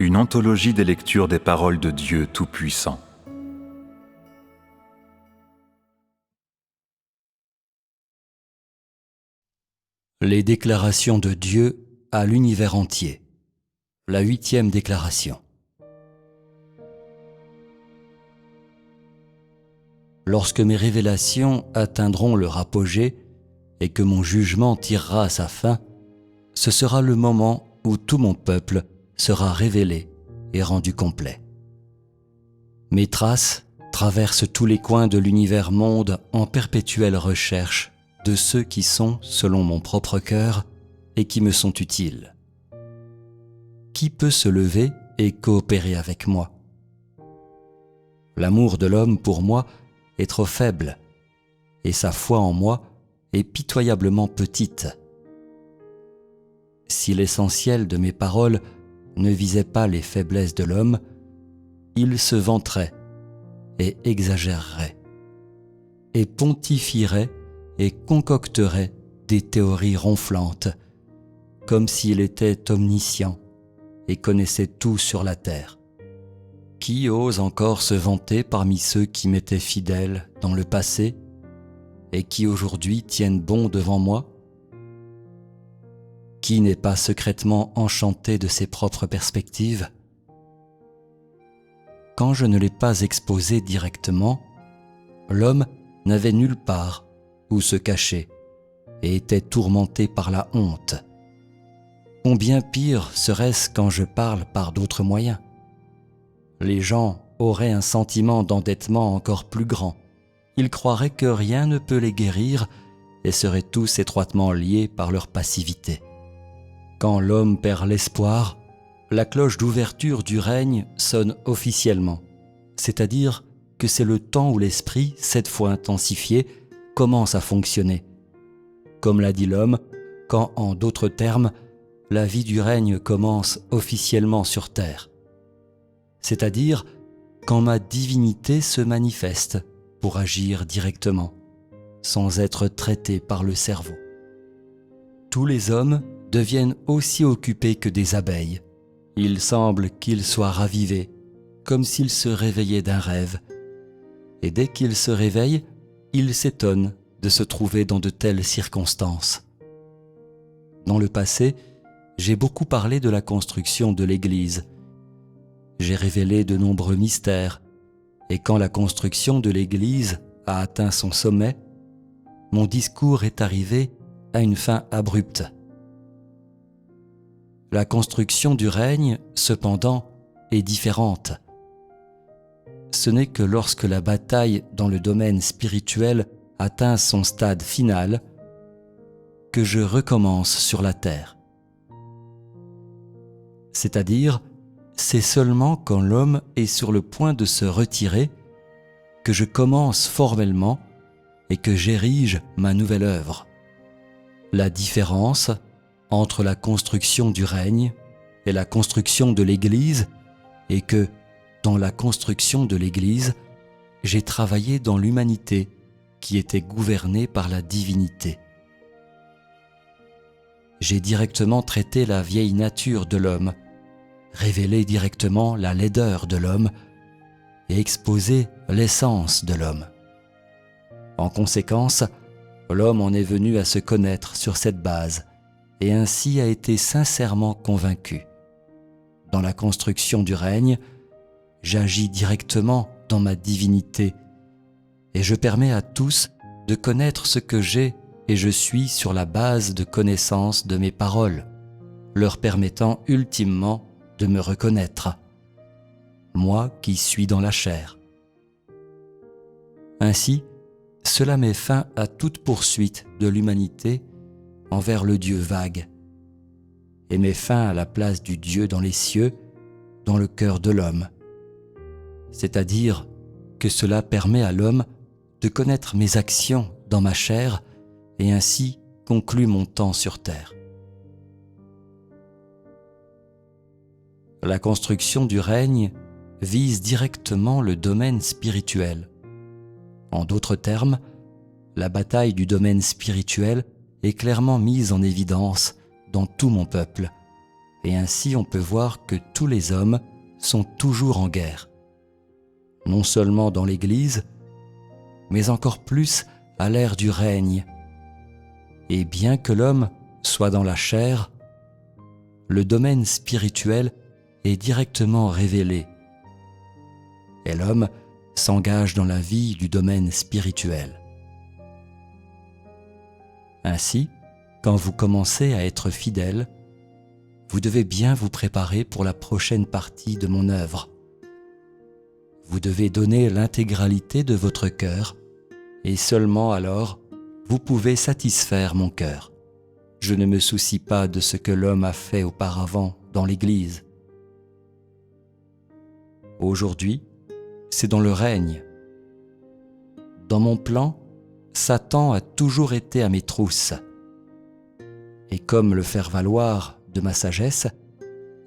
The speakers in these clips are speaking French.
une anthologie des lectures des paroles de Dieu Tout-Puissant. Les déclarations de Dieu à l'univers entier. La 8e déclaration. Lorsque mes révélations atteindront leur apogée et que mon jugement tirera à sa fin, ce sera le moment où tout mon peuple sera révélé et rendu complet. Mes traces traversent tous les coins de l'univers monde en perpétuelle recherche de ceux qui sont, selon mon propre cœur, et qui me sont utiles. Qui peut se lever et coopérer avec moi? L'amour de l'homme pour moi est trop faible, et sa foi en moi est pitoyablement petite. Si l'essentiel de mes paroles ne visait pas les faiblesses de l'homme, il se vanterait et exagérerait, et pontifierait et concocterait des théories ronflantes, comme s'il était omniscient et connaissait tout sur la terre. Qui ose encore se vanter parmi ceux qui m'étaient fidèles dans le passé et qui aujourd'hui tiennent bon devant moi? Qui n'est pas secrètement enchanté de ses propres perspectives? Quand je ne l'ai pas exposé directement, l'homme n'avait nulle part où se cacher et était tourmenté par la honte. Combien pire serait-ce quand je parle par d'autres moyens? Les gens auraient un sentiment d'endettement encore plus grand. Ils croiraient que rien ne peut les guérir et seraient tous étroitement liés par leur passivité. Quand l'homme perd l'espoir, la cloche d'ouverture du règne sonne officiellement, c'est-à-dire que c'est le temps où l'esprit, cette fois intensifié, commence à fonctionner. Comme l'a dit l'homme, quand, en d'autres termes, la vie du règne commence officiellement sur terre. C'est-à-dire quand ma divinité se manifeste pour agir directement, sans être traité par le cerveau. Tous les hommes deviennent aussi occupés que des abeilles. Il semble qu'ils soient ravivés, comme s'ils se réveillaient d'un rêve. Et dès qu'ils se réveillent, ils s'étonnent de se trouver dans de telles circonstances. Dans le passé, j'ai beaucoup parlé de la construction de l'Église. J'ai révélé de nombreux mystères, et quand la construction de l'Église a atteint son sommet, mon discours est arrivé à une fin abrupte. La construction du règne, cependant, est différente. Ce n'est que lorsque la bataille dans le domaine spirituel atteint son stade final que je recommence sur la terre. C'est-à-dire, c'est seulement quand l'homme est sur le point de se retirer que je commence formellement et que j'érige ma nouvelle œuvre. La différence entre la construction du règne et la construction de l'Église est que, dans la construction de l'Église, j'ai travaillé dans l'humanité qui était gouvernée par la divinité. J'ai directement traité la vieille nature de l'homme, révélé directement la laideur de l'homme et exposé l'essence de l'homme. En conséquence, l'homme en est venu à se connaître sur cette base et ainsi a été sincèrement convaincu. Dans la construction du règne, j'agis directement dans ma divinité et je permets à tous de connaître ce que j'ai et je suis sur la base de connaissance de mes paroles, leur permettant ultimement de me reconnaître, moi qui suis dans la chair. Ainsi, cela met fin à toute poursuite de l'humanité envers le Dieu vague et met fin à la place du Dieu dans les cieux, dans le cœur de l'homme. C'est-à-dire que cela permet à l'homme de connaître mes actions dans ma chair et ainsi conclut mon temps sur terre. La construction du règne vise directement le domaine spirituel. En d'autres termes, la bataille du domaine spirituel est clairement mise en évidence dans tout mon peuple, et ainsi on peut voir que tous les hommes sont toujours en guerre, non seulement dans l'Église, mais encore plus à l'ère du règne. Et bien que l'homme soit dans la chair, le domaine spirituel est directement révélé, et l'homme s'engage dans la vie du domaine spirituel. Ainsi, quand vous commencez à être fidèle, vous devez bien vous préparer pour la prochaine partie de mon œuvre. Vous devez donner l'intégralité de votre cœur, et seulement alors, vous pouvez satisfaire mon cœur. Je ne me soucie pas de ce que l'homme a fait auparavant dans l'Église. Aujourd'hui, c'est dans le règne. Dans mon plan, Satan a toujours été à mes trousses. Et comme le faire-valoir de ma sagesse,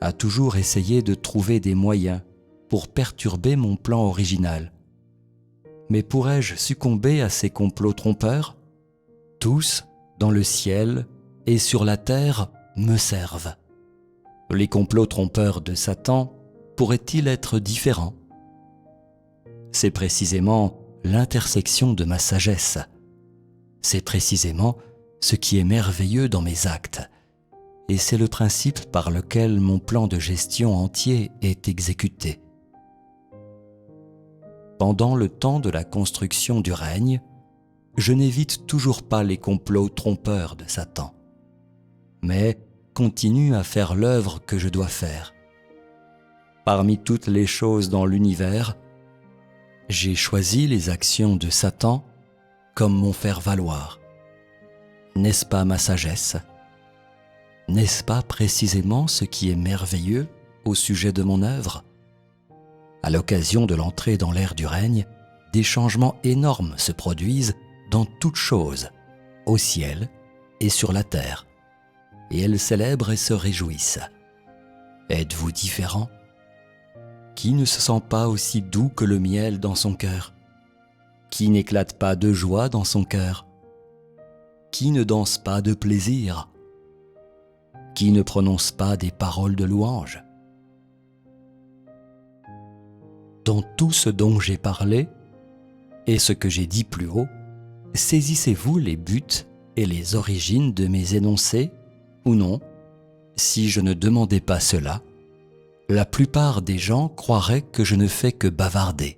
a toujours essayé de trouver des moyens pour perturber mon plan original. Mais pourrais-je succomber à ces complots trompeurs ? Tous, dans le ciel et sur la terre, me servent. Les complots trompeurs de Satan pourraient-ils être différents ? C'est précisément l'intersection de ma sagesse. C'est précisément ce qui est merveilleux dans mes actes. Et c'est le principe par lequel mon plan de gestion entier est exécuté. Pendant le temps de la construction du règne, je n'évite toujours pas les complots trompeurs de Satan, mais continue à faire l'œuvre que je dois faire. Parmi toutes les choses dans l'univers, j'ai choisi les actions de Satan comme mon faire-valoir. N'est-ce pas ma sagesse ? N'est-ce pas précisément ce qui est merveilleux au sujet de mon œuvre ? À l'occasion de l'entrée dans l'ère du règne, des changements énormes se produisent dans toutes choses, au ciel et sur la terre, et elles célèbrent et se réjouissent. Êtes-vous différent ? Qui ne se sent pas aussi doux que le miel dans son cœur ? Qui n'éclate pas de joie dans son cœur ? Qui ne danse pas de plaisir ? Qui ne prononce pas des paroles de louange ? Dans tout ce dont j'ai parlé, et ce que j'ai dit plus haut, saisissez-vous les buts et les origines de mes énoncés, ou non? Si je ne demandais pas cela, la plupart des gens croiraient que je ne fais que bavarder,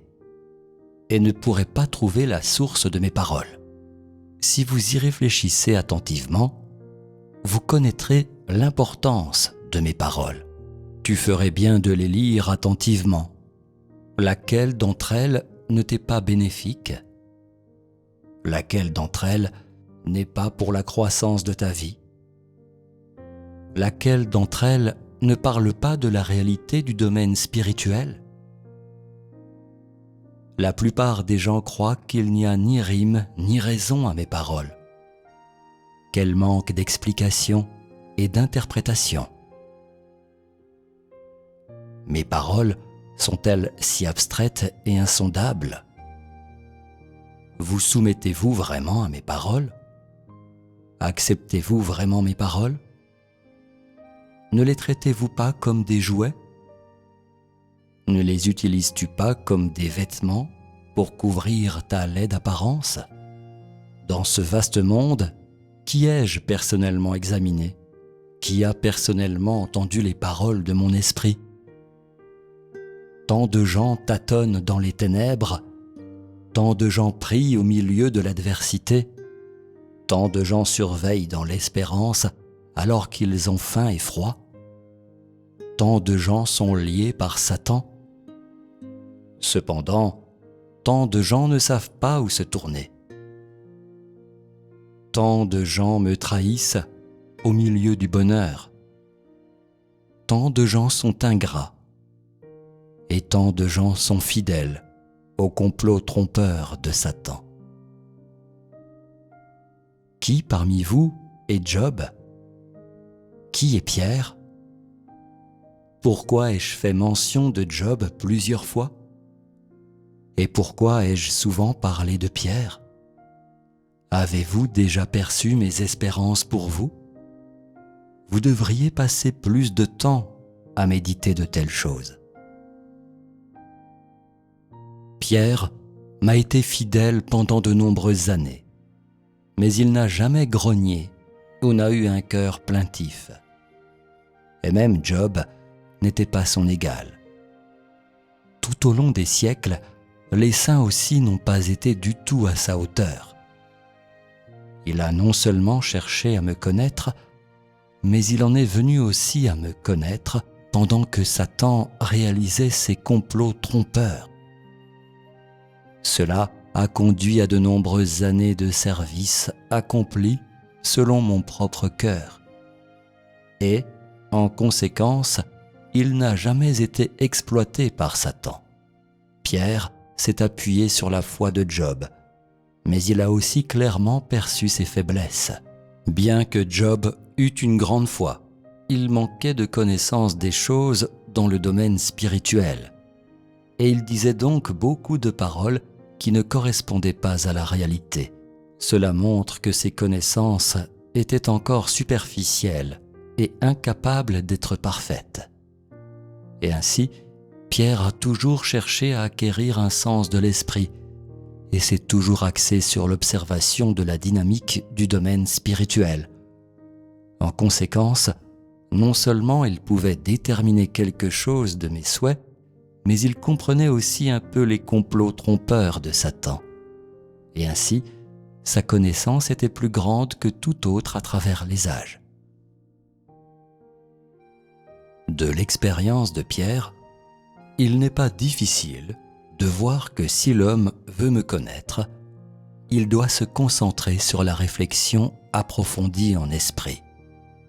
et ne pourraient pas trouver la source de mes paroles. Si vous y réfléchissez attentivement, vous connaîtrez l'importance de mes paroles. Tu ferais bien de les lire attentivement. Laquelle d'entre elles ne t'est pas bénéfique ? Laquelle d'entre elles n'est pas pour la croissance de ta vie ? Laquelle d'entre elles ne parle pas de la réalité du domaine spirituel ? La plupart des gens croient qu'il n'y a ni rime ni raison à mes paroles, qu'elles manquent d'explication et d'interprétation. Mes paroles sont-elles si abstraites et insondables ? Vous soumettez-vous vraiment à mes paroles ? Acceptez-vous vraiment mes paroles ? Ne les traitez-vous pas comme des jouets ? Ne les utilises-tu pas comme des vêtements pour couvrir ta laide apparence ? Dans ce vaste monde, qui ai-je personnellement examiné ? Qui a personnellement entendu les paroles de mon esprit ? Tant de gens tâtonnent dans les ténèbres, tant de gens prient au milieu de l'adversité, tant de gens surveillent dans l'espérance alors qu'ils ont faim et froid, tant de gens sont liés par Satan. Cependant, tant de gens ne savent pas où se tourner. Tant de gens me trahissent au milieu du bonheur. Tant de gens sont ingrats. Et tant de gens sont fidèles au complot trompeur de Satan. Qui parmi vous est Job ? Qui est Pierre ? Pourquoi ai-je fait mention de Job plusieurs fois ? Et pourquoi ai-je souvent parlé de Pierre ? Avez-vous déjà perçu mes espérances pour vous ? vous devriez passer plus de temps à méditer de telles choses. Pierre m'a été fidèle pendant de nombreuses années, mais il n'a jamais grogné ou n'a eu un cœur plaintif. Et même Job n'était pas son égal. Tout au long des siècles, les saints aussi n'ont pas été du tout à sa hauteur. Il a non seulement cherché à me connaître, mais il en est venu aussi à me connaître pendant que Satan réalisait ses complots trompeurs. Cela a conduit à de nombreuses années de service accomplis selon mon propre cœur. Et, en conséquence, il n'a jamais été exploité par Satan. Pierre s'est appuyé sur la foi de Job, mais il a aussi clairement perçu ses faiblesses. Bien que Job eût une grande foi, il manquait de connaissance des choses dans le domaine spirituel, et il disait donc beaucoup de paroles qui ne correspondaient pas à la réalité. Cela montre que ses connaissances étaient encore superficielles et incapables d'être parfaites. Et ainsi, Pierre a toujours cherché à acquérir un sens de l'esprit et s'est toujours axé sur l'observation de la dynamique du domaine spirituel. En conséquence, non seulement il pouvait déterminer quelque chose de mes souhaits, mais il comprenait aussi un peu les complots trompeurs de Satan. Et ainsi, sa connaissance était plus grande que tout autre à travers les âges. De l'expérience de Pierre, il n'est pas difficile de voir que si l'homme veut me connaître, il doit se concentrer sur la réflexion approfondie en esprit.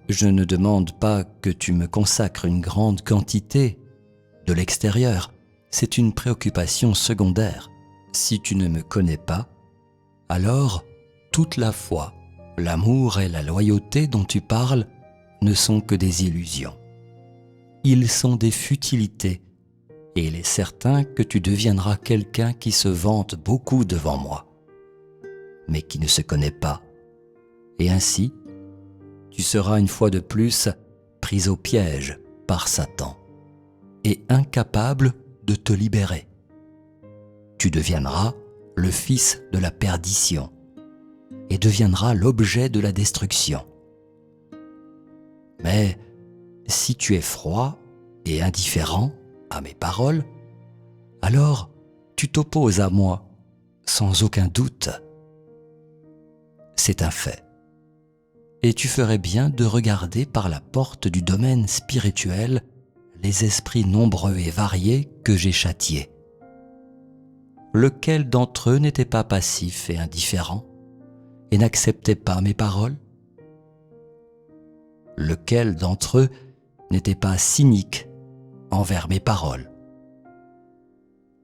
Je ne demande pas que tu me consacres une grande quantité de l'extérieur, c'est une préoccupation secondaire. Si tu ne me connais pas, alors toute la foi, l'amour et la loyauté dont tu parles ne sont que des illusions. Ils sont des futilités, et il est certain que tu deviendras quelqu'un qui se vante beaucoup devant moi, mais qui ne se connaît pas. Et ainsi, tu seras une fois de plus pris au piège par Satan et incapable de te libérer. Tu deviendras le fils de la perdition et deviendras l'objet de la destruction. Mais si tu es froid et indifférent à mes paroles, alors tu t'opposes à moi sans aucun doute. C'est un fait. Et tu ferais bien de regarder par la porte du domaine spirituel les esprits nombreux et variés que j'ai châtiés. Lequel d'entre eux n'était pas passif et indifférent et n'acceptait pas mes paroles? Lequel d'entre eux n'était pas cynique envers mes paroles?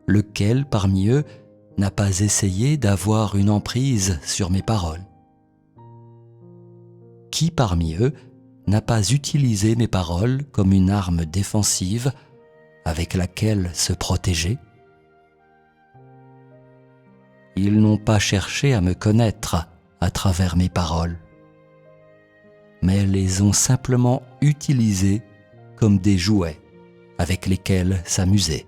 Lequel parmi eux n'a pas essayé d'avoir une emprise sur mes paroles? Qui parmi eux n'a pas utilisé mes paroles comme une arme défensive avec laquelle se protéger? Ils n'ont pas cherché à me connaître à travers mes paroles, mais les ont simplement utilisées comme des jouets avec lesquels s'amuser.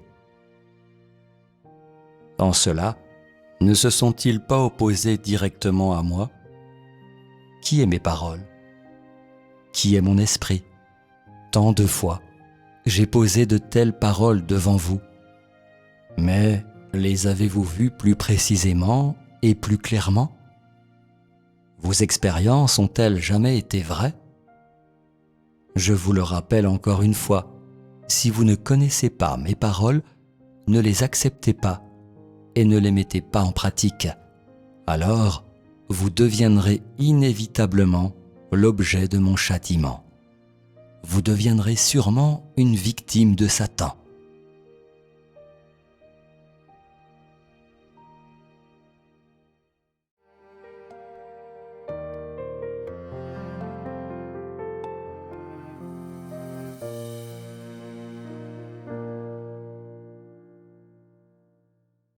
En cela, ne se sont-ils pas opposés directement à moi? Qui est mes paroles? Qui est mon esprit? Tant de fois, j'ai posé de telles paroles devant vous. Mais les avez-vous vues plus précisément et plus clairement? Vos expériences ont-elles jamais été vraies? Je vous le rappelle encore une fois, si vous ne connaissez pas mes paroles, ne les acceptez pas et ne les mettez pas en pratique. Alors, vous deviendrez inévitablement l'objet de mon châtiment. Vous deviendrez sûrement une victime de Satan.